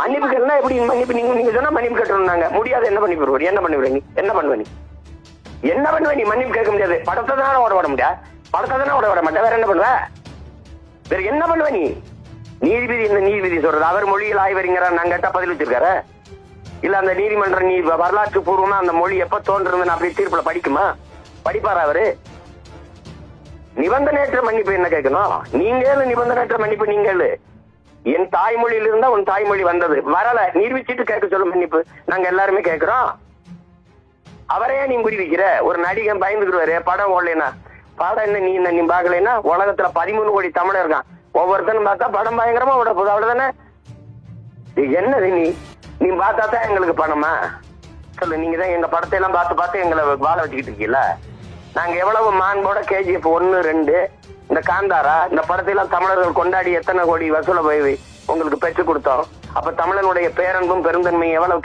மன்னிப்பு கேட்டா எப்படி மன்னிப்பு நீங்க சொன்னா மன்னிப்பு கேட்டோம்னாங்க முடியாது. என்ன பண்ணி போடுவாரு? என்ன பண்ணுவீங்க? என்ன பண்ணுவ நீ? என்ன பண்ணுவ நீ? மன்னிப்பு கேட்க முடியாது. படத்தை தானே ஓட விட முடியாது. படத்தை தானே ஓட விட மாட்டேன். வேற என்ன பண்ணுவ? வேற என்ன பண்ணுவ நீ? நீதிபதி என்ன நீதிபதி சொல்றது? அவர் மொழியில் ஆய்வறிஞரா நான் கேட்டா பதில் வச்சிருக்காரு. இல்ல அந்த நீதிமன்றம் வரலாற்று பூர்வமா அந்த மொழி எப்ப தோன்றுறதுன்னு அப்படி தீர்ப்புல படிக்குமா? படிப்பாரா அவரு? நிபந்தனையற்ற மன்னிப்பு என்ன கேட்கணும்? நீங்க நிபந்தனையற்ற மன்னிப்பு நீங்கள் என் தாய்மொழியில இருந்தா உன் தாய்மொழி வந்தது வரல நிரூபிச்சுட்டு கேட்க சொல்ல மன்னிப்பு நாங்க எல்லாருமே கேட்கிறோம். அவரையே நீ முடிவிக்கிற ஒரு நடிகன் பயந்துக்குருவாரு படம் ஓடலைன்னா. படம் என்ன நீ பாக்கலைன்னா உலகத்துல 13 கோடி தமிழர் இருக்கான். ஒவ்வொருத்தனும் பார்த்தா படம் பயங்கரமா விட போகுது. அவ்வளவுதானே. என்னது நீ பார்த்தா தான் எங்களுக்கு பணமா? சொல்லு. நீங்க தான் எங்க படத்தை எல்லாம் பார்த்து எங்களை வாழ வச்சுக்கிட்டு இருக்கீங்களா? நாங்க எவ்வளவு மாண்போட KGF 1, 2 இந்த காந்தாரா இந்த படத்தை எல்லாம் தமிழர்கள் கொண்டாடி எத்தனை கோடி வசூல போய் உங்களுக்கு பெற்றுக் கொடுத்தோம். அப்ப தமிழனுடைய பேரன்பும் பெருந்தன்மையும் எவ்வளவு